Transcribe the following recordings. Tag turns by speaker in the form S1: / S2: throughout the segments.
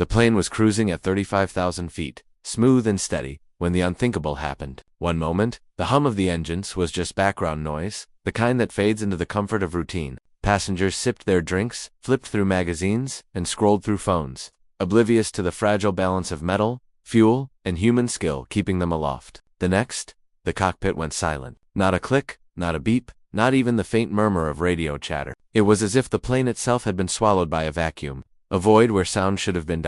S1: The plane was cruising at 35,000 feet, smooth and steady, when the unthinkable happened. One moment, the hum of the engines was just background noise, the kind that fades into the comfort of routine. Passengers sipped their drinks, flipped through magazines, and scrolled through phones, oblivious to the fragile balance of metal, fuel, and human skill keeping them aloft. The next, the cockpit went silent. Not a click, not a beep, not even the faint murmur of radio chatter. It was as if the plane itself had been swallowed by a vacuum, a void where sound should have been.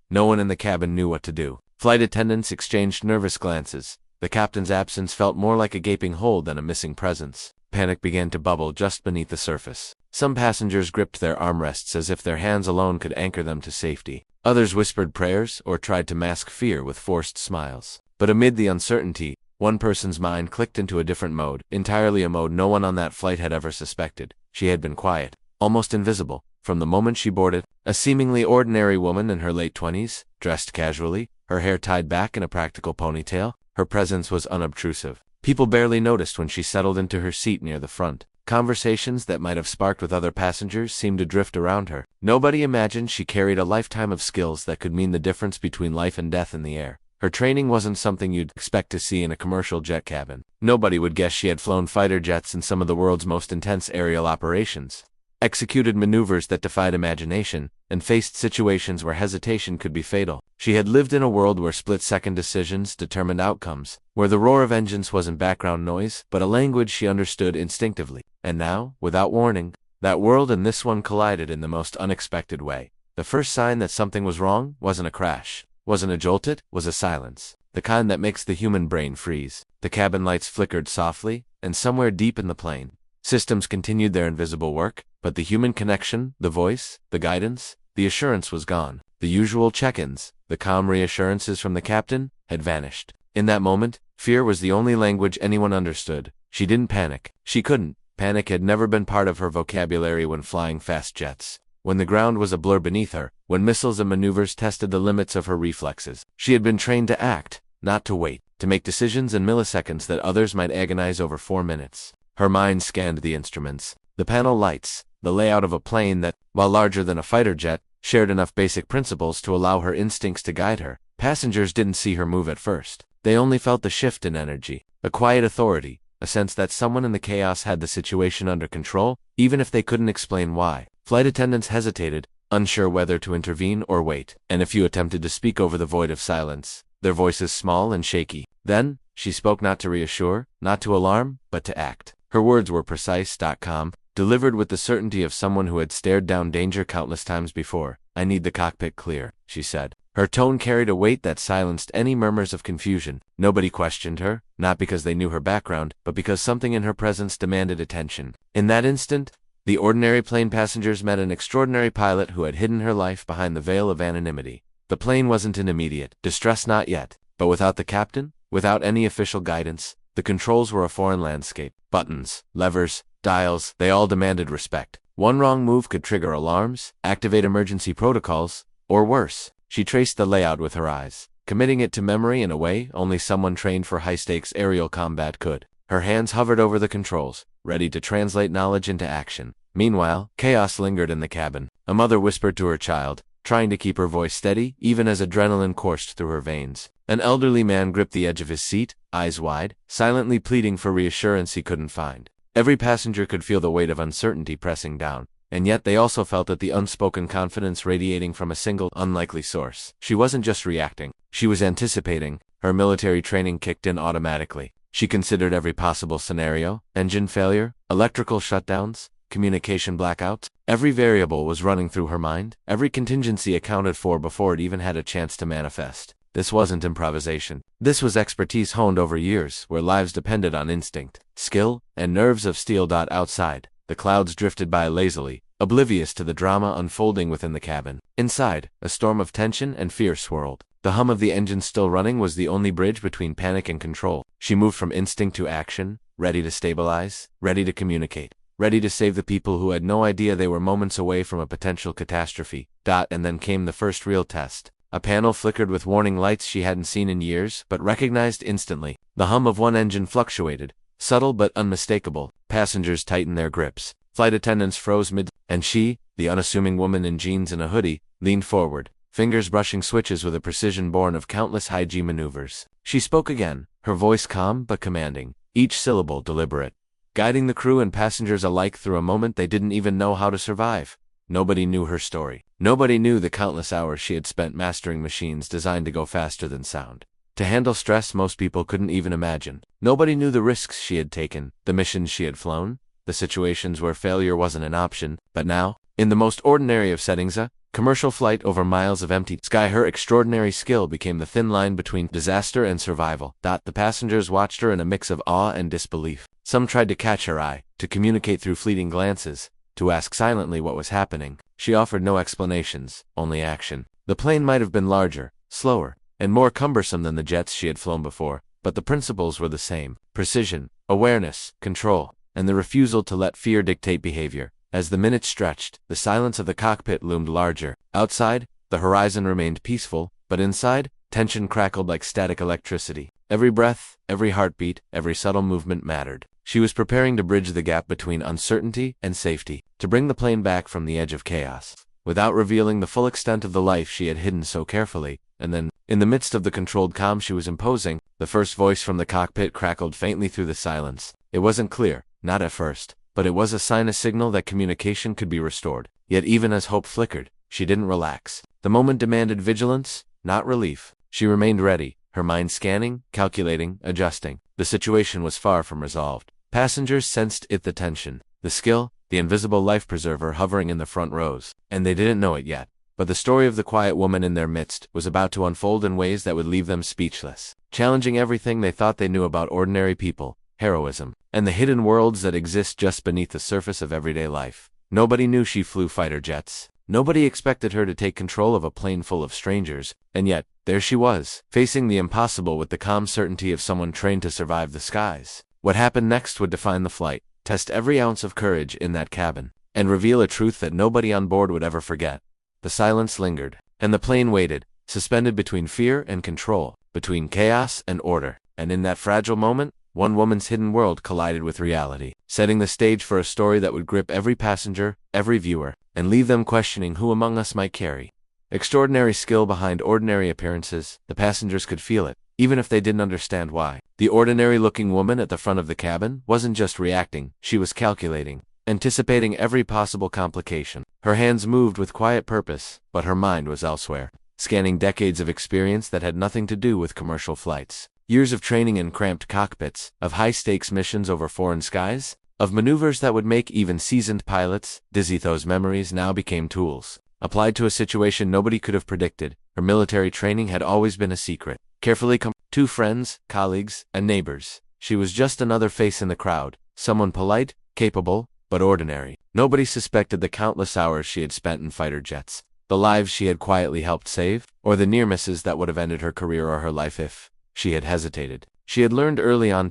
S1: No one in the cabin knew what to do. Flight attendants exchanged nervous glances. The captain's absence felt more like a gaping hole than a missing presence. Panic began to bubble just beneath the surface. Some passengers gripped their armrests as if their hands alone could anchor them to safety. Others whispered prayers or tried to mask fear with forced smiles. But amid the uncertainty, one person's mind clicked into a different mode, entirely a mode no one on that flight had ever suspected. She had been quiet, almost invisible, from the moment she boarded. A seemingly ordinary woman in her late 20s, dressed casually, her hair tied back in a practical ponytail, her presence was unobtrusive. People barely noticed when she settled into her seat near the front. Conversations that might have sparked with other passengers seemed to drift around her. Nobody imagined she carried a lifetime of skills that could mean the difference between life and death in the air. Her training wasn't something you'd expect to see in a commercial jet cabin. Nobody would guess she had flown fighter jets in some of the world's most intense aerial operations, executed maneuvers that defied imagination, and faced situations where hesitation could be fatal. She had lived in a world where split-second decisions determined outcomes, where the roar of engines wasn't background noise, but a language she understood instinctively. And now, without warning, that world and this one collided in the most unexpected way. The first sign that something was wrong wasn't a crash, wasn't a jolt, it was a silence, the kind that makes the human brain freeze. The cabin lights flickered softly, and somewhere deep in the plane, systems continued their invisible work, but the human connection, the voice, the guidance, the assurance was gone. The usual check-ins, the calm reassurances from the captain, had vanished. In that moment, fear was the only language anyone understood. She didn't panic. She couldn't. Panic had never been part of her vocabulary when flying fast jets. When the ground was a blur beneath her, when missiles and maneuvers tested the limits of her reflexes. She had been trained to act, not to wait, to make decisions in milliseconds that others might agonize over 4 minutes. Her mind scanned the instruments, the panel lights, the layout of a plane that, while larger than a fighter jet, shared enough basic principles to allow her instincts to guide her. Passengers didn't see her move at first. They only felt the shift in energy, a quiet authority, a sense that someone in the chaos had the situation under control, even if they couldn't explain why. Flight attendants hesitated, unsure whether to intervene or wait, and a few attempted to speak over the void of silence, their voices small and shaky. Then, she spoke, not to reassure, not to alarm, but to act. Her words were precise, calm, delivered with the certainty of someone who had stared down danger countless times before. "I need the cockpit clear," she said. Her tone carried a weight that silenced any murmurs of confusion. Nobody questioned her, not because they knew her background, but because something in her presence demanded attention. In that instant, the ordinary plane passengers met an extraordinary pilot who had hidden her life behind the veil of anonymity. The plane wasn't in immediate distress, not yet, but without the captain, without any official guidance, the controls were a foreign landscape. Buttons, levers, dials, they all demanded respect. One wrong move could trigger alarms, activate emergency protocols, or worse. She traced the layout with her eyes, committing it to memory in a way only someone trained for high-stakes aerial combat could. Her hands hovered over the controls, ready to translate knowledge into action. Meanwhile, chaos lingered in the cabin. A mother whispered to her child, trying to keep her voice steady even as adrenaline coursed through her veins. An elderly man gripped the edge of his seat, eyes wide, silently pleading for reassurance he couldn't find. Every passenger could feel the weight of uncertainty pressing down, and yet they also felt that the unspoken confidence radiating from a single, unlikely source. She wasn't just reacting, she was anticipating. Her military training kicked in automatically. She considered every possible scenario: engine failure, electrical shutdowns, communication blackouts. Every variable was running through her mind, every contingency accounted for before it even had a chance to manifest. This wasn't improvisation. This was expertise honed over years, where lives depended on instinct, skill, and nerves of steel. Outside, the clouds drifted by lazily, oblivious to the drama unfolding within the cabin. Inside, a storm of tension and fear swirled. The hum of the engine still running was the only bridge between panic and control. She moved from instinct to action, ready to stabilize, ready to communicate, ready to save the people who had no idea they were moments away from a potential catastrophe. And then came the first real test. A panel flickered with warning lights she hadn't seen in years, but recognized instantly. The hum of one engine fluctuated, subtle but unmistakable. Passengers tightened their grips. Flight attendants froze mid, and she, the unassuming woman in jeans and a hoodie, leaned forward, fingers brushing switches with a precision born of countless high-G maneuvers. She spoke again, her voice calm but commanding, each syllable deliberate, guiding the crew and passengers alike through a moment they didn't even know how to survive. Nobody knew her story. Nobody knew the countless hours she had spent mastering machines designed to go faster than sound, to handle stress most people couldn't even imagine. Nobody knew the risks she had taken, the missions she had flown, the situations where failure wasn't an option. But now, in the most ordinary of settings, a commercial flight over miles of empty sky, her extraordinary skill became the thin line between disaster and survival. The passengers watched her in a mix of awe and disbelief. Some tried to catch her eye, to communicate through fleeting glances, to ask silently what was happening. She offered no explanations, only action. The plane might have been larger, slower, and more cumbersome than the jets she had flown before, but the principles were the same: precision, awareness, control, and the refusal to let fear dictate behavior. As the minutes stretched, the silence of the cockpit loomed larger. Outside, the horizon remained peaceful, but inside, tension crackled like static electricity. Every breath, every heartbeat, every subtle movement mattered. She was preparing to bridge the gap between uncertainty and safety, to bring the plane back from the edge of chaos, without revealing the full extent of the life she had hidden so carefully. And then, in the midst of the controlled calm she was imposing, the first voice from the cockpit crackled faintly through the silence. It wasn't clear, not at first, but it was a signal that communication could be restored. Yet even as hope flickered, she didn't relax. The moment demanded vigilance, not relief. She remained ready, her mind scanning, calculating, adjusting. The situation was far from resolved. Passengers sensed the tension, the skill, the invisible life preserver hovering in the front rows, and they didn't know it yet. But the story of the quiet woman in their midst was about to unfold in ways that would leave them speechless, challenging everything they thought they knew about ordinary people, heroism, and the hidden worlds that exist just beneath the surface of everyday life. Nobody knew she flew fighter jets. Nobody expected her to take control of a plane full of strangers, and yet, there she was, facing the impossible with the calm certainty of someone trained to survive the skies. What happened next would define the flight, test every ounce of courage in that cabin, and reveal a truth that nobody on board would ever forget. The silence lingered, and the plane waited, suspended between fear and control, between chaos and order. And in that fragile moment, one woman's hidden world collided with reality, setting the stage for a story that would grip every passenger, every viewer, and leave them questioning who among us might carry extraordinary skill behind ordinary appearances. The passengers could feel it, even if they didn't understand why. The ordinary-looking woman at the front of the cabin wasn't just reacting, she was calculating, anticipating every possible complication. Her hands moved with quiet purpose, but her mind was elsewhere, scanning decades of experience that had nothing to do with commercial flights. Years of training in cramped cockpits, of high-stakes missions over foreign skies, of maneuvers that would make even seasoned pilots dizzy. Those memories now became tools, applied to a situation nobody could have predicted. Her military training had always been a secret, carefully to friends, colleagues, and neighbors. She was just another face in the crowd, someone polite, capable, but ordinary. Nobody suspected the countless hours she had spent in fighter jets, the lives she had quietly helped save, or the near misses that would have ended her career or her life if she had hesitated. She had learned early on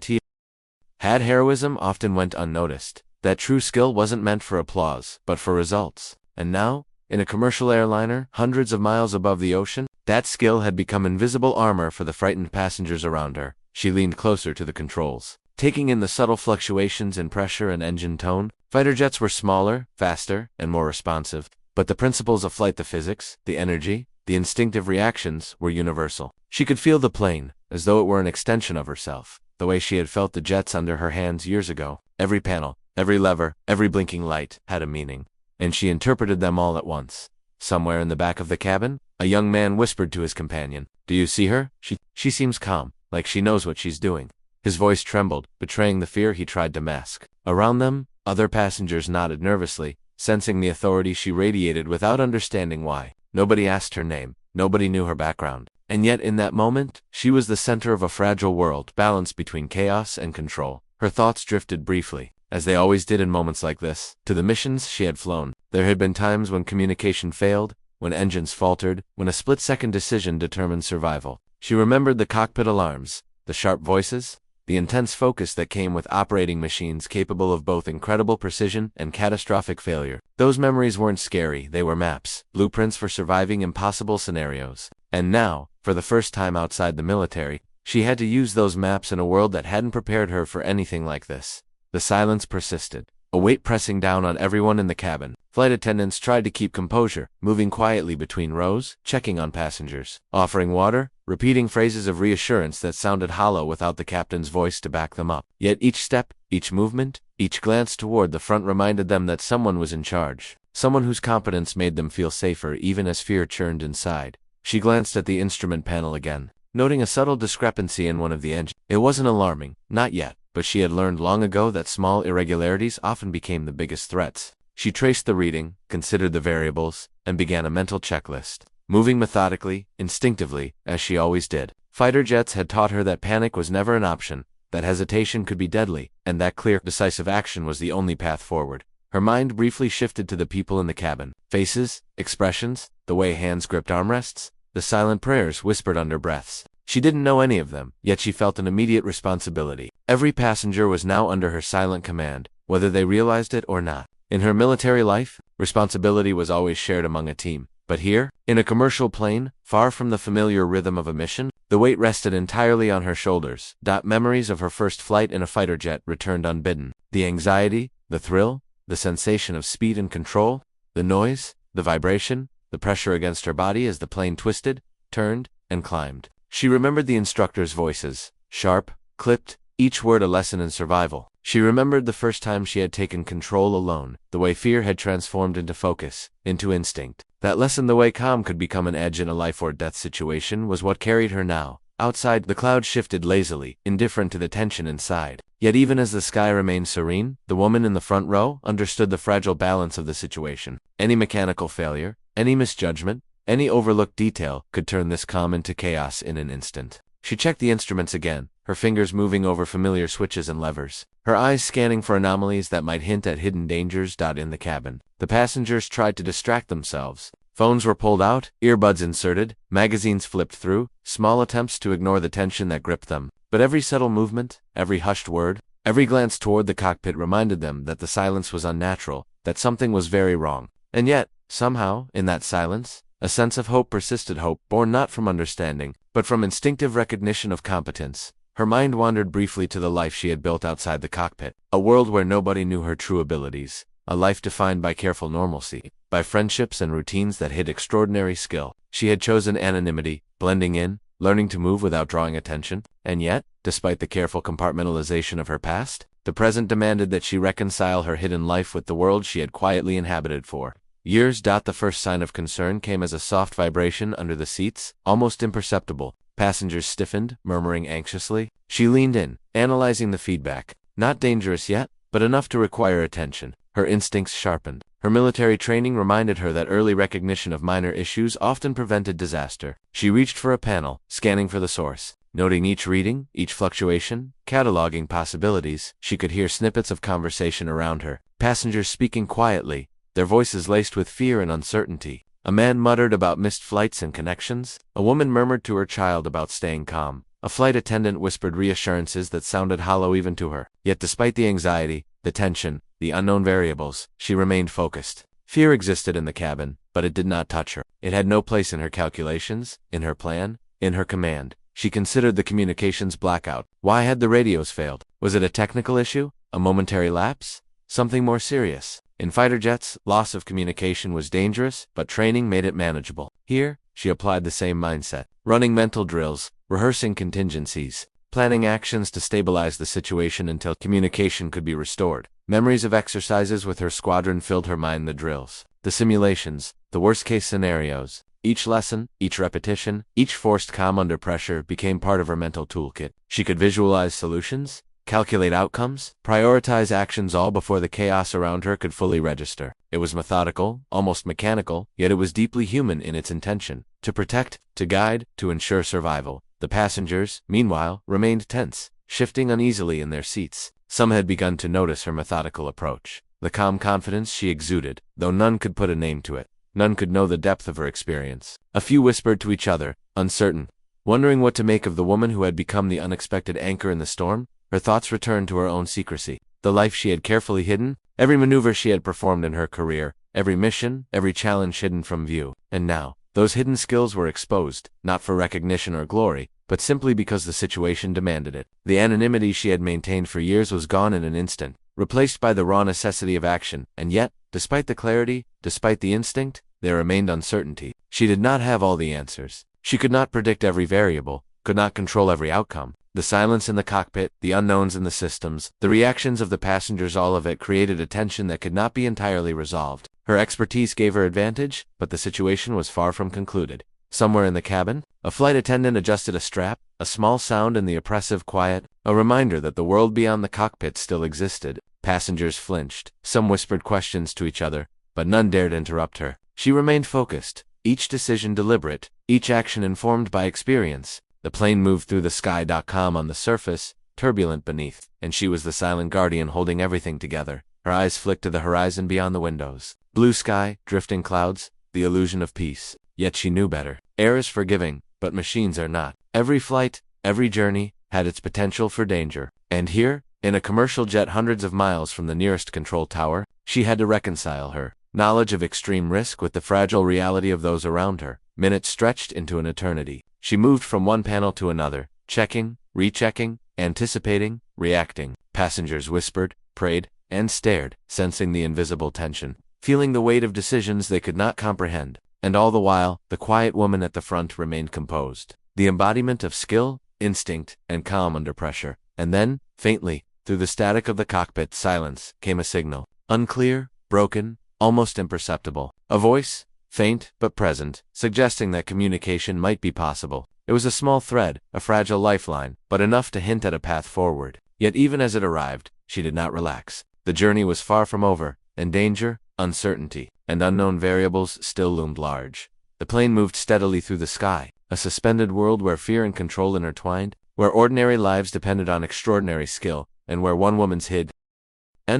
S1: had heroism often went unnoticed, that true skill wasn't meant for applause, but for results. And now, in a commercial airliner, hundreds of miles above the ocean, that skill had become invisible armor for the frightened passengers around her. She leaned closer to the controls, taking in the subtle fluctuations in pressure and engine tone. Fighter jets were smaller, faster, and more responsive, but the principles of flight, the physics, the energy, the instinctive reactions, were universal. She could feel the plane, as though it were an extension of herself, the way she had felt the jets under her hands years ago. Every panel, every lever, every blinking light had a meaning, and she interpreted them all at once. Somewhere in the back of the cabin, a young man whispered to his companion, "Do you see her? She seems calm, like she knows what she's doing." His voice trembled, betraying the fear he tried to mask. Around them, other passengers nodded nervously, sensing the authority she radiated without understanding why. Nobody asked her name, nobody knew her background. And yet in that moment, she was the center of a fragile world, balanced between chaos and control. Her thoughts drifted briefly, as they always did in moments like this, to the missions she had flown. There had been times when communication failed, when engines faltered, when a split-second decision determined survival. She remembered the cockpit alarms, the sharp voices, the intense focus that came with operating machines capable of both incredible precision and catastrophic failure. Those memories weren't scary, they were maps, blueprints for surviving impossible scenarios. And now, for the first time outside the military, she had to use those maps in a world that hadn't prepared her for anything like this. The silence persisted, a weight pressing down on everyone in the cabin. Flight attendants tried to keep composure, moving quietly between rows, checking on passengers, offering water, repeating phrases of reassurance that sounded hollow without the captain's voice to back them up. Yet each step, each movement, each glance toward the front reminded them that someone was in charge, someone whose competence made them feel safer even as fear churned inside. She glanced at the instrument panel again, noting a subtle discrepancy in one of the engines. It wasn't alarming, not yet, but she had learned long ago that small irregularities often became the biggest threats. She traced the reading, considered the variables, and began a mental checklist, moving methodically, instinctively, as she always did. Fighter jets had taught her that panic was never an option, that hesitation could be deadly, and that clear, decisive action was the only path forward. Her mind briefly shifted to the people in the cabin. Faces, expressions, the way hands gripped armrests, the silent prayers whispered under breaths. She didn't know any of them, yet she felt an immediate responsibility. Every passenger was now under her silent command, whether they realized it or not. In her military life, responsibility was always shared among a team. But here, in a commercial plane, far from the familiar rhythm of a mission, the weight rested entirely on her shoulders. Memories of her first flight in a fighter jet returned unbidden. The anxiety, the thrill, the sensation of speed and control, the noise, the vibration, the pressure against her body as the plane twisted, turned, and climbed. She remembered the instructors' voices, sharp, clipped, each word a lesson in survival. She remembered the first time she had taken control alone, the way fear had transformed into focus, into instinct. That lesson, the way calm could become an edge in a life-or-death situation, was what carried her now. Outside, the clouds shifted lazily, indifferent to the tension inside. Yet even as the sky remained serene, the woman in the front row understood the fragile balance of the situation. Any mechanical failure, any misjudgment, any overlooked detail could turn this calm into chaos in an instant. She checked the instruments again, her fingers moving over familiar switches and levers, her eyes scanning for anomalies that might hint at hidden dangers. In the cabin, the passengers tried to distract themselves. Phones were pulled out, earbuds inserted, magazines flipped through, small attempts to ignore the tension that gripped them. But every subtle movement, every hushed word, every glance toward the cockpit reminded them that the silence was unnatural, that something was very wrong. And yet, somehow, in that silence, a sense of hope persisted, hope born not from understanding, but from instinctive recognition of competence. Her mind wandered briefly to the life she had built outside the cockpit, a world where nobody knew her true abilities, a life defined by careful normalcy, by friendships and routines that hid extraordinary skill. She had chosen anonymity, blending in, learning to move without drawing attention, and yet, despite the careful compartmentalization of her past, the present demanded that she reconcile her hidden life with the world she had quietly inhabited for years. The first sign of concern came as a soft vibration under the seats, almost imperceptible. Passengers stiffened, murmuring anxiously. She leaned in, analyzing the feedback. Not dangerous yet, but enough to require attention. Her instincts sharpened. Her military training reminded her that early recognition of minor issues often prevented disaster. She reached for a panel, scanning for the source. Noting each reading, each fluctuation, cataloging possibilities. She could hear snippets of conversation around her. Passengers speaking quietly, their voices laced with fear and uncertainty. A man muttered about missed flights and connections. A woman murmured to her child about staying calm. A flight attendant whispered reassurances that sounded hollow even to her. Yet despite the anxiety, the tension, the unknown variables, she remained focused. Fear existed in the cabin, but it did not touch her. It had no place in her calculations, in her plan, in her command. She considered the communications blackout. Why had the radios failed? Was it a technical issue? A momentary lapse? Something more serious? In fighter jets, loss of communication was dangerous, but training made it manageable. Here, she applied the same mindset, running mental drills, rehearsing contingencies, planning actions to stabilize the situation until communication could be restored. Memories of exercises with her squadron filled her mind. The drills, the simulations, the worst-case scenarios. Each lesson, each repetition, each forced calm under pressure became part of her mental toolkit. She could visualize solutions, calculate outcomes, prioritize actions all before the chaos around her could fully register. It was methodical, almost mechanical, yet it was deeply human in its intention. To protect, to guide, to ensure survival. The passengers, meanwhile, remained tense, shifting uneasily in their seats. Some had begun to notice her methodical approach, the calm confidence she exuded, though none could put a name to it. None could know the depth of her experience. A few whispered to each other, uncertain, wondering what to make of the woman who had become the unexpected anchor in the storm. Her thoughts returned to her own secrecy, the life she had carefully hidden, every maneuver she had performed in her career, every mission, every challenge hidden from view. And now, those hidden skills were exposed, not for recognition or glory, but simply because the situation demanded it. The anonymity she had maintained for years was gone in an instant, replaced by the raw necessity of action, and yet, despite the clarity, despite the instinct, there remained uncertainty. She did not have all the answers. She could not predict every variable, could not control every outcome. The silence in the cockpit, the unknowns in the systems, the reactions of the passengers, all of it created a tension that could not be entirely resolved. Her expertise gave her advantage, but the situation was far from concluded. Somewhere in the cabin, a flight attendant adjusted a strap, a small sound in the oppressive quiet, a reminder that the world beyond the cockpit still existed. Passengers flinched. Some whispered questions to each other, but none dared interrupt her. She remained focused, each decision deliberate, each action informed by experience. The plane moved through the sky. Calm on the surface, turbulent beneath, and she was the silent guardian holding everything together. Her eyes flicked to the horizon beyond the windows. Blue sky, drifting clouds, the illusion of peace. Yet she knew better. Air is forgiving, but machines are not. Every flight, every journey, had its potential for danger. And here, in a commercial jet hundreds of miles from the nearest control tower, she had to reconcile her knowledge of extreme risk with the fragile reality of those around her. Minutes stretched into an eternity. She moved from one panel to another, checking, rechecking, anticipating, reacting. Passengers whispered, prayed, and stared, sensing the invisible tension, feeling the weight of decisions they could not comprehend. And all the while, the quiet woman at the front remained composed, the embodiment of skill, instinct, and calm under pressure. And then, faintly, through the static of the cockpit silence, came a signal. Unclear, broken, almost imperceptible. A voice, faint but present, suggesting that communication might be possible. It was a small thread, a fragile lifeline, but enough to hint at a path forward. Yet even as it arrived, she did not relax. The journey was far from over, and danger, uncertainty, and unknown variables still loomed large. The plane moved steadily through the sky, a suspended world where fear and control intertwined, where ordinary lives depended on extraordinary skill, and where one woman's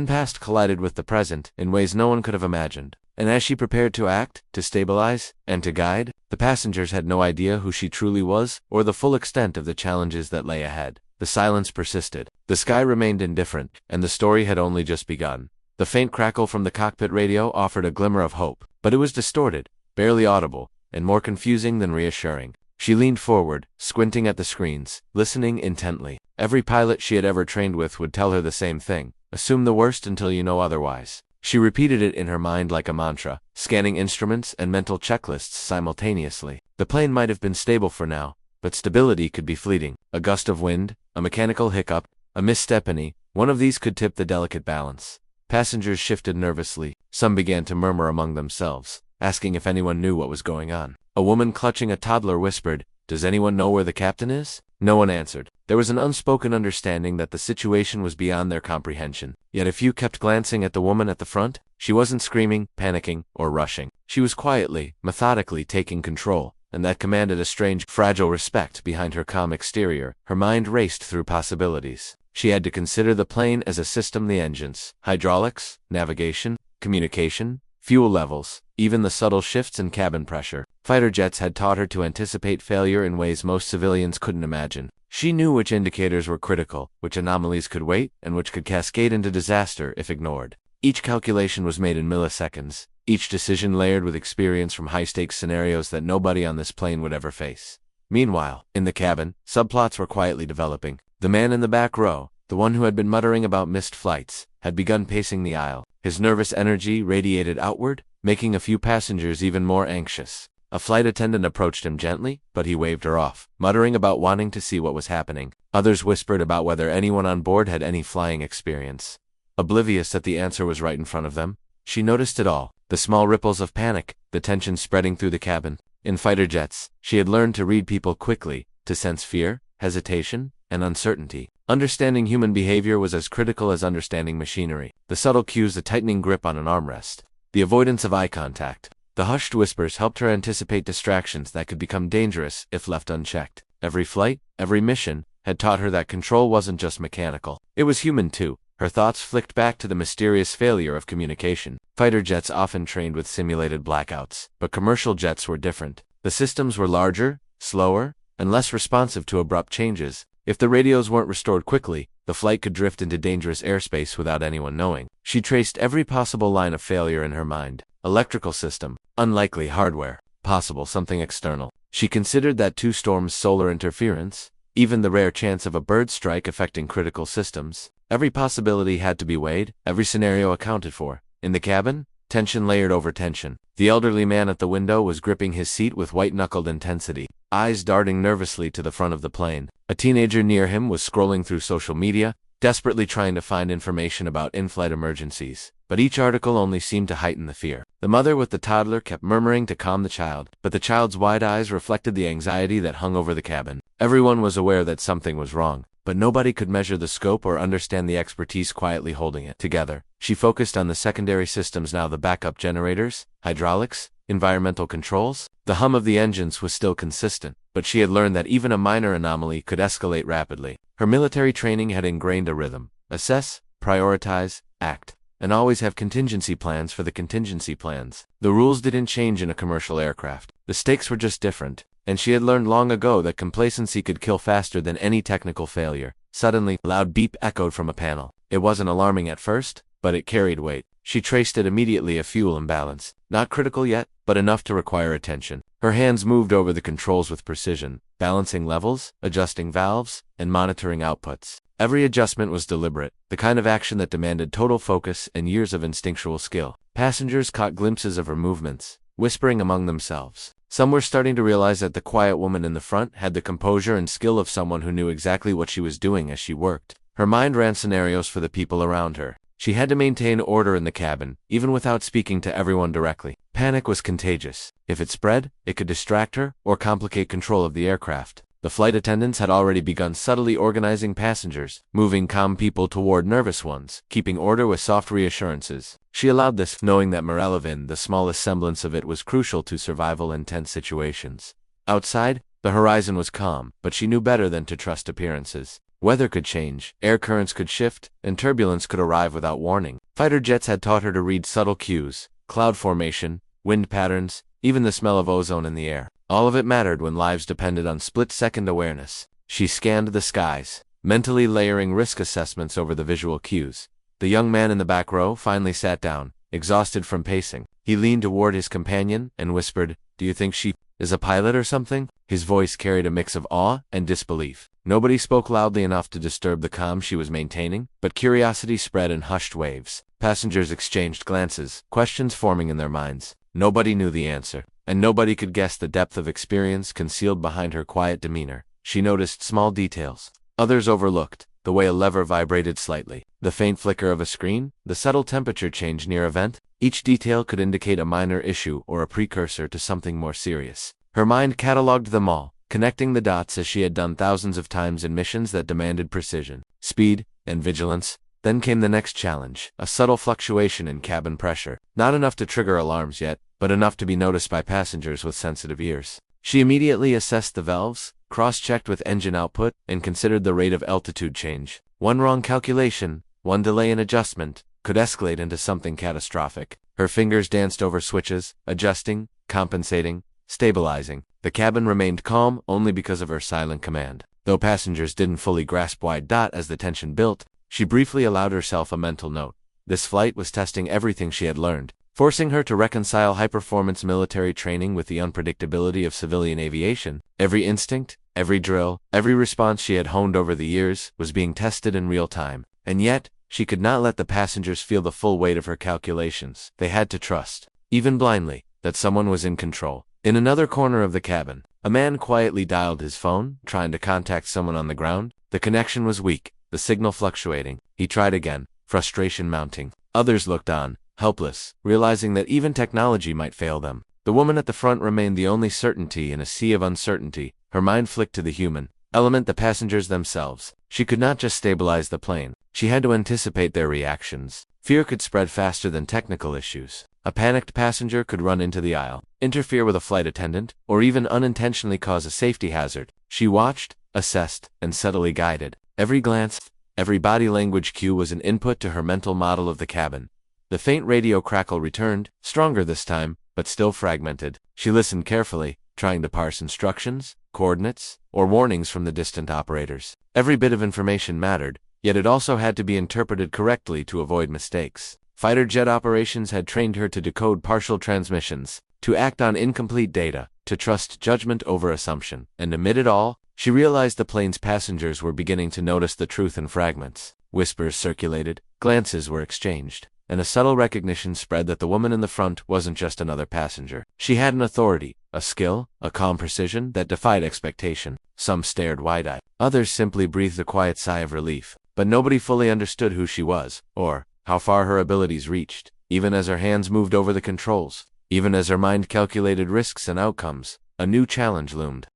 S1: past collided with the present in ways no one could have imagined. And as she prepared to act, to stabilize, and to guide, the passengers had no idea who she truly was or the full extent of the challenges that lay ahead. The silence persisted. The sky remained indifferent, and the story had only just begun. The faint crackle from the cockpit radio offered a glimmer of hope, but it was distorted, barely audible, and more confusing than reassuring. She leaned forward, squinting at the screens, listening intently. Every pilot she had ever trained with would tell her the same thing: assume the worst until you know otherwise. She repeated it in her mind like a mantra, scanning instruments and mental checklists simultaneously. The plane might have been stable for now, but stability could be fleeting. A gust of wind, a mechanical hiccup, a misstep, one of these could tip the delicate balance. Passengers shifted nervously. Some began to murmur among themselves, asking if anyone knew what was going on. A woman clutching a toddler whispered, "Does anyone know where the captain is?" No one answered. There was an unspoken understanding that the situation was beyond their comprehension. Yet a few kept glancing at the woman at the front. She wasn't screaming, panicking, or rushing. She was quietly, methodically taking control, and that commanded a strange, fragile respect behind her calm exterior. Her mind raced through possibilities. She had to consider the plane as a system: the engines, hydraulics, navigation, communication, fuel levels, even the subtle shifts in cabin pressure. Fighter jets had taught her to anticipate failure in ways most civilians couldn't imagine. She knew which indicators were critical, which anomalies could wait, and which could cascade into disaster if ignored. Each calculation was made in milliseconds, each decision layered with experience from high-stakes scenarios that nobody on this plane would ever face. Meanwhile, in the cabin, subplots were quietly developing. The man in the back row, the one who had been muttering about missed flights, had begun pacing the aisle. His nervous energy radiated outward, making a few passengers even more anxious. A flight attendant approached him gently, but he waved her off, muttering about wanting to see what was happening. Others whispered about whether anyone on board had any flying experience. Oblivious that the answer was right in front of them, she noticed it all: the small ripples of panic, the tension spreading through the cabin. In fighter jets, she had learned to read people quickly, to sense fear, hesitation, and uncertainty. Understanding human behavior was as critical as understanding machinery. The subtle cues: the tightening grip on an armrest, the avoidance of eye contact, the hushed whispers helped her anticipate distractions that could become dangerous if left unchecked. Every flight, every mission, had taught her that control wasn't just mechanical. It was human too. Her thoughts flicked back to the mysterious failure of communication. Fighter jets often trained with simulated blackouts, but commercial jets were different. The systems were larger, slower, and less responsive to abrupt changes. If the radios weren't restored quickly, the flight could drift into dangerous airspace without anyone knowing. She traced every possible line of failure in her mind. Electrical system, unlikely; hardware, possible something external. She considered that too: storms, solar interference, even the rare chance of a bird strike affecting critical systems. Every possibility had to be weighed, every scenario accounted for. In the cabin, tension layered over tension. The elderly man at the window was gripping his seat with white-knuckled intensity, eyes darting nervously to the front of the plane. A teenager near him was scrolling through social media, desperately trying to find information about in-flight emergencies. But each article only seemed to heighten the fear. The mother with the toddler kept murmuring to calm the child, but the child's wide eyes reflected the anxiety that hung over the cabin. Everyone was aware that something was wrong, but nobody could measure the scope or understand the expertise quietly holding it together. She focused on the secondary systems now, the backup generators, hydraulics, environmental controls. The hum of the engines was still consistent, but she had learned that even a minor anomaly could escalate rapidly. Her military training had ingrained a rhythm: assess, prioritize, act, and always have contingency plans for the contingency plans. The rules didn't change in a commercial aircraft. The stakes were just different, and she had learned long ago that complacency could kill faster than any technical failure. Suddenly, a loud beep echoed from a panel. It wasn't alarming at first, but it carried weight. She traced it immediately: a fuel imbalance. Not critical yet, but enough to require attention. Her hands moved over the controls with precision, balancing levels, adjusting valves, and monitoring outputs. Every adjustment was deliberate, the kind of action that demanded total focus and years of instinctual skill. Passengers caught glimpses of her movements, whispering among themselves. Some were starting to realize that the quiet woman in the front had the composure and skill of someone who knew exactly what she was doing as she worked. Her mind ran scenarios for the people around her. She had to maintain order in the cabin, even without speaking to everyone directly. Panic was contagious. If it spread, it could distract her or complicate control of the aircraft. The flight attendants had already begun subtly organizing passengers, moving calm people toward nervous ones, keeping order with soft reassurances. She allowed this, knowing that morale, the smallest semblance of it, was crucial to survival in tense situations. Outside, the horizon was calm, but she knew better than to trust appearances. Weather could change, air currents could shift, and turbulence could arrive without warning. Fighter jets had taught her to read subtle cues: cloud formation, wind patterns, even the smell of ozone in the air. All of it mattered when lives depended on split-second awareness. She scanned the skies, mentally layering risk assessments over the visual cues. The young man in the back row finally sat down, exhausted from pacing. He leaned toward his companion and whispered, "Do you think she is a pilot or something?" His voice carried a mix of awe and disbelief. Nobody spoke loudly enough to disturb the calm she was maintaining, but curiosity spread in hushed waves. Passengers exchanged glances, questions forming in their minds. Nobody knew the answer, and nobody could guess the depth of experience concealed behind her quiet demeanor. She noticed small details others overlooked: the way a lever vibrated slightly, the faint flicker of a screen, the subtle temperature change near a vent. Each detail could indicate a minor issue or a precursor to something more serious. Her mind catalogued them all, connecting the dots as she had done thousands of times in missions that demanded precision, speed, and vigilance. Then came the next challenge: a subtle fluctuation in cabin pressure. Not enough to trigger alarms yet, but enough to be noticed by passengers with sensitive ears. She immediately assessed the valves, cross-checked with engine output, and considered the rate of altitude change. One wrong calculation, one delay in adjustment, could escalate into something catastrophic. Her fingers danced over switches, adjusting, compensating, stabilizing. The cabin remained calm only because of her silent command. Though passengers didn't fully grasp why. As the tension built, she briefly allowed herself a mental note. This flight was testing everything she had learned, forcing her to reconcile high-performance military training with the unpredictability of civilian aviation. Every instinct, every drill, every response she had honed over the years was being tested in real time. And yet, she could not let the passengers feel the full weight of her calculations. They had to trust, even blindly, that someone was in control. In another corner of the cabin, a man quietly dialed his phone, trying to contact someone on the ground. The connection was weak, the signal fluctuating. He tried again, frustration mounting. Others looked on, helpless, realizing that even technology might fail them. The woman at the front remained the only certainty in a sea of uncertainty. Her mind flicked to the human element, the passengers themselves. She could not just stabilize the plane. She had to anticipate their reactions. Fear could spread faster than technical issues. A panicked passenger could run into the aisle, interfere with a flight attendant, or even unintentionally cause a safety hazard. She watched, assessed, and subtly guided. Every glance, every body language cue was an input to her mental model of the cabin. The faint radio crackle returned, stronger this time, but still fragmented. She listened carefully, trying to parse instructions, coordinates, or warnings from the distant operators. Every bit of information mattered, yet it also had to be interpreted correctly to avoid mistakes. Fighter jet operations had trained her to decode partial transmissions, to act on incomplete data, to trust judgment over assumption. And amid it all, She realized the plane's passengers were beginning to notice the truth in fragments. Whispers circulated, glances were exchanged, and a subtle recognition spread that the woman in the front wasn't just another passenger. She had an authority, a skill, a calm precision that defied expectation. Some stared wide-eyed. Others simply breathed a quiet sigh of relief. But nobody fully understood who she was, or how far her abilities reached. Even as her hands moved over the controls, even as her mind calculated risks and outcomes, a new challenge loomed.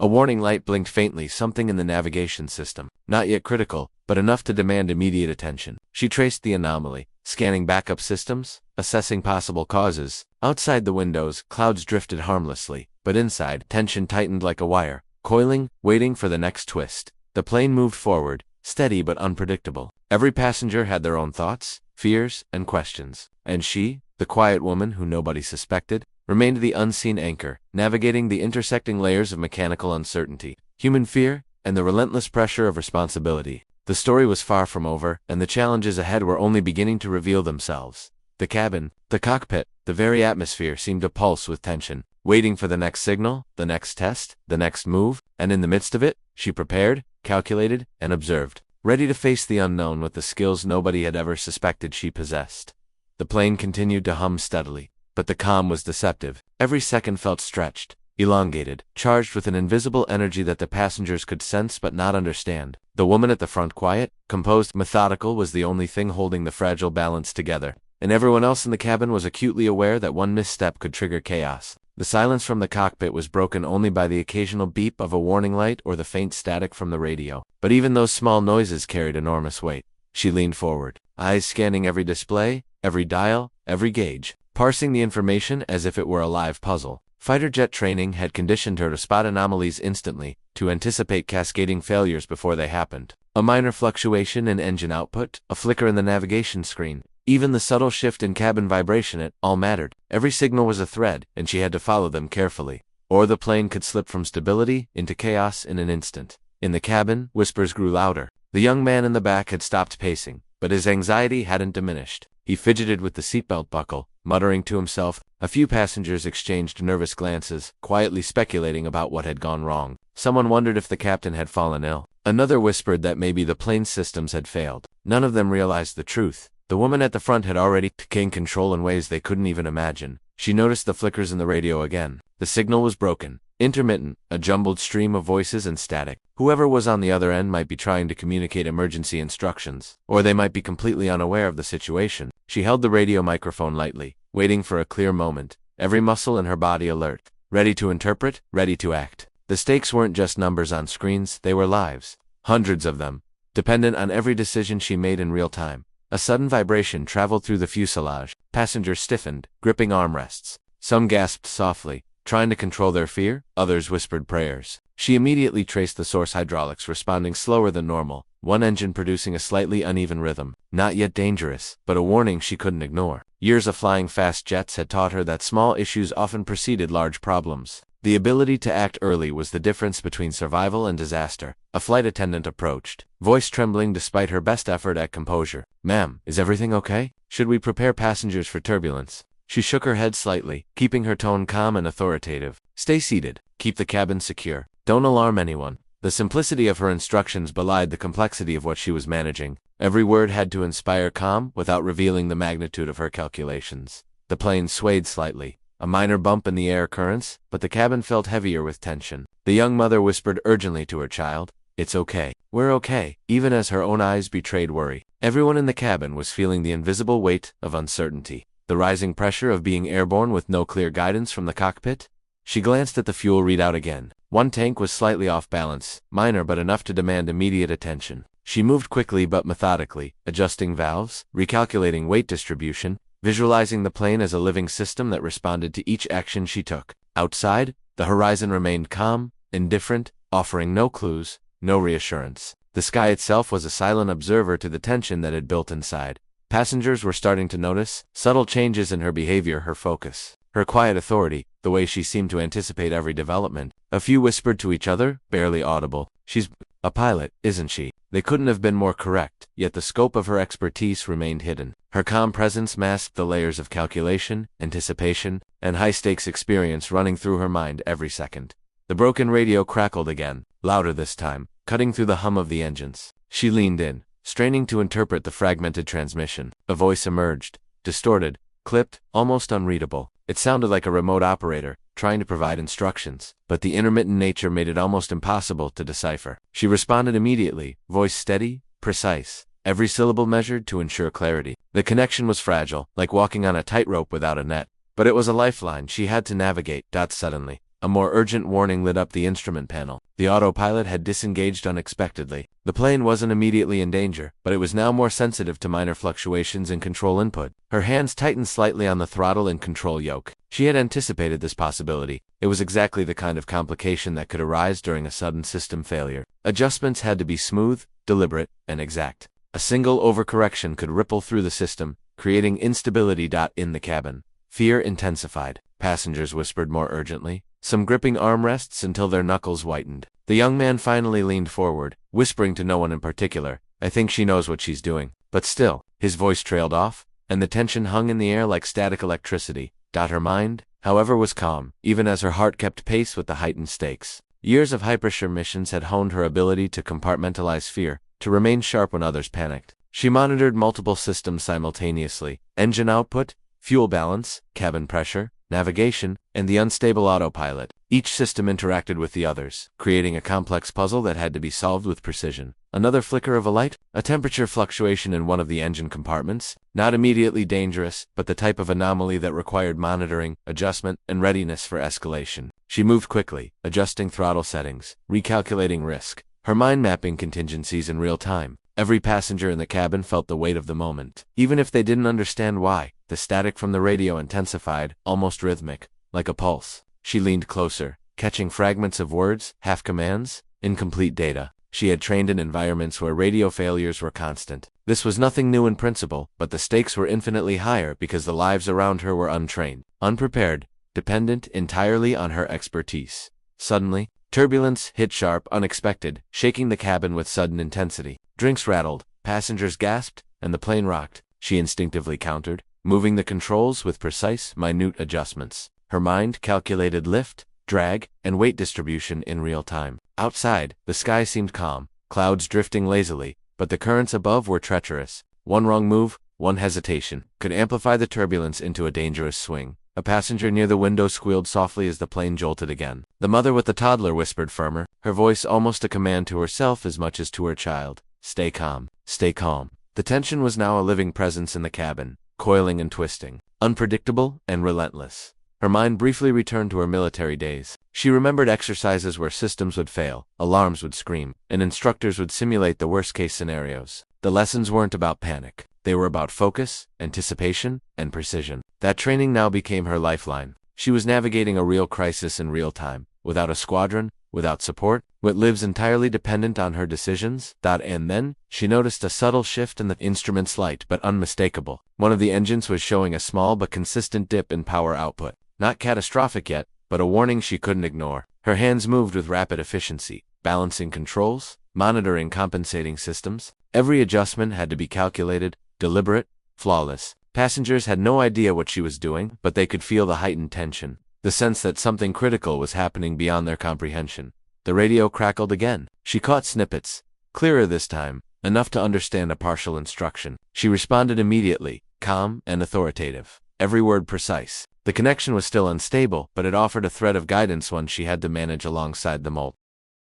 S1: A warning light blinked faintly, something in the navigation system. Not yet critical, but enough to demand immediate attention. She traced the anomaly, scanning backup systems, assessing possible causes. Outside the windows, clouds drifted harmlessly, but inside, tension tightened like a wire, coiling, waiting for the next twist. The plane moved forward, steady but unpredictable. Every passenger had their own thoughts, fears, and questions. And she, the quiet woman who nobody suspected, remained the unseen anchor, navigating the intersecting layers of mechanical uncertainty, human fear, and the relentless pressure of responsibility. The story was far from over, and the challenges ahead were only beginning to reveal themselves. The cabin, the cockpit, the very atmosphere seemed to pulse with tension, waiting for the next signal, the next test, the next move, and in the midst of it, she prepared, calculated, and observed, ready to face the unknown with the skills nobody had ever suspected she possessed. The plane continued to hum steadily, but the calm was deceptive. Every second felt stretched, elongated, charged with an invisible energy that the passengers could sense but not understand. The woman at the front, quiet, composed, methodical, was the only thing holding the fragile balance together, and everyone else in the cabin was acutely aware that one misstep could trigger chaos. The silence from the cockpit was broken only by the occasional beep of a warning light or the faint static from the radio. But even those small noises carried enormous weight. She leaned forward, eyes scanning every display, every dial, every gauge, parsing the information as if it were a live puzzle. Fighter jet training had conditioned her to spot anomalies instantly, to anticipate cascading failures before they happened. A minor fluctuation in engine output, a flicker in the navigation screen, even the subtle shift in cabin vibration, it all mattered. Every signal was a thread, and she had to follow them carefully, or the plane could slip from stability into chaos in an instant. In the cabin, whispers grew louder. The young man in the back had stopped pacing, but his anxiety hadn't diminished. He fidgeted with the seatbelt buckle, muttering to himself. A few passengers exchanged nervous glances, quietly speculating about what had gone wrong. Someone wondered if the captain had fallen ill. Another whispered that maybe the plane's systems had failed. None of them realized the truth. The woman at the front had already gained control in ways they couldn't even imagine. She noticed the flickers in the radio again. The signal was broken, intermittent, a jumbled stream of voices and static. Whoever was on the other end might be trying to communicate emergency instructions, or they might be completely unaware of the situation. She held the radio microphone lightly, waiting for a clear moment, every muscle in her body alert, ready to interpret, ready to act. The stakes weren't just numbers on screens, they were lives. Hundreds of them, dependent on every decision she made in real time. A sudden vibration traveled through the fuselage. Passengers stiffened, gripping armrests. Some gasped softly, trying to control their fear. Others whispered prayers. She immediately traced the source: hydraulics responding slower than normal, one engine producing a slightly uneven rhythm. Not yet dangerous, but a warning she couldn't ignore. Years of flying fast jets had taught her that small issues often preceded large problems. The ability to act early was the difference between survival and disaster. A flight attendant approached, voice trembling despite her best effort at composure. "Ma'am, is everything okay? Should we prepare passengers for turbulence?" She shook her head slightly, keeping her tone calm and authoritative. "Stay seated. Keep the cabin secure. Don't alarm anyone." The simplicity of her instructions belied the complexity of what she was managing. Every word had to inspire calm without revealing the magnitude of her calculations. The plane swayed slightly. A minor bump in the air currents, but the cabin felt heavier with tension. The young mother whispered urgently to her child, "It's okay. We're okay," even as her own eyes betrayed worry. Everyone in the cabin was feeling the invisible weight of uncertainty, the rising pressure of being airborne with no clear guidance from the cockpit. She glanced at the fuel readout again. One tank was slightly off balance, minor but enough to demand immediate attention. She moved quickly but methodically, adjusting valves, recalculating weight distribution, visualizing the plane as a living system that responded to each action she took. Outside, the horizon remained calm, indifferent, offering no clues, no reassurance. The sky itself was a silent observer to the tension that had built inside. Passengers were starting to notice subtle changes in her behavior, her focus, her quiet authority, the way she seemed to anticipate every development. A few whispered to each other, barely audible, "She's a pilot, isn't she?" They couldn't have been more correct, yet the scope of her expertise remained hidden. Her calm presence masked the layers of calculation, anticipation, and high-stakes experience running through her mind every second. The broken radio crackled again, louder this time, cutting through the hum of the engines. She leaned in, straining to interpret the fragmented transmission. A voice emerged, distorted, clipped, almost unreadable. It sounded like a remote operator, trying to provide instructions, but the intermittent nature made it almost impossible to decipher. She responded immediately, voice steady, precise, every syllable measured to ensure clarity. The connection was fragile, like walking on a tightrope without a net, but it was a lifeline she had to navigate. Suddenly, a more urgent warning lit up the instrument panel. The autopilot had disengaged unexpectedly. The plane wasn't immediately in danger, but it was now more sensitive to minor fluctuations in control input. Her hands tightened slightly on the throttle and control yoke. She had anticipated this possibility. It was exactly the kind of complication that could arise during a sudden system failure. Adjustments had to be smooth, deliberate, and exact. A single overcorrection could ripple through the system, creating instability. In the cabin, fear intensified. Passengers whispered more urgently, some gripping armrests until their knuckles whitened. The young man finally leaned forward, whispering to no one in particular, "I think she knows what she's doing." But still, his voice trailed off, and the tension hung in the air like static electricity. Her mind, however, was calm, even as her heart kept pace with the heightened stakes. Years of hypersure missions had honed her ability to compartmentalize fear, to remain sharp when others panicked. She monitored multiple systems simultaneously: engine output, fuel balance, cabin pressure, navigation, and the unstable autopilot. Each system interacted with the others, creating a complex puzzle that had to be solved with precision. Another flicker of a light, a temperature fluctuation in one of the engine compartments, not immediately dangerous, but the type of anomaly that required monitoring, adjustment, and readiness for escalation. She moved quickly, adjusting throttle settings, recalculating risk, her mind mapping contingencies in real time. Every passenger in the cabin felt the weight of the moment, even if they didn't understand why. The static from the radio intensified, almost rhythmic, like a pulse. She leaned closer, catching fragments of words, half commands, incomplete data. She had trained in environments where radio failures were constant. This was nothing new in principle, but the stakes were infinitely higher because the lives around her were untrained, unprepared, dependent entirely on her expertise. Suddenly, turbulence hit sharp, unexpected, shaking the cabin with sudden intensity. Drinks rattled, passengers gasped, and the plane rocked. She instinctively countered, moving the controls with precise, minute adjustments. Her mind calculated lift, drag, and weight distribution in real time. Outside, the sky seemed calm, clouds drifting lazily, but the currents above were treacherous. One wrong move, one hesitation, could amplify the turbulence into a dangerous swing. A passenger near the window squealed softly as the plane jolted again. The mother with the toddler whispered firmer, her voice almost a command to herself as much as to her child. "Stay calm, stay calm." The tension was now a living presence in the cabin, coiling and twisting, unpredictable and relentless. Her mind briefly returned to her military days. She remembered exercises where systems would fail, alarms would scream, and instructors would simulate the worst-case scenarios. The lessons weren't about panic. They were about focus, anticipation, and precision. That training now became her lifeline. She was navigating a real crisis in real time, without a squadron, without support, with lives entirely dependent on her decisions. And then, she noticed a subtle shift in the instrument, slight but unmistakable. One of the engines was showing a small but consistent dip in power output. Not catastrophic yet, but a warning she couldn't ignore. Her hands moved with rapid efficiency, balancing controls, monitoring compensating systems. Every adjustment had to be calculated, deliberate, flawless. Passengers had no idea what she was doing, but they could feel the heightened tension, the sense that something critical was happening beyond their comprehension. The radio crackled again. She caught snippets, clearer this time, enough to understand a partial instruction. She responded immediately, calm and authoritative, every word precise. The connection was still unstable, but it offered a thread of guidance, one she had to manage alongside the molt.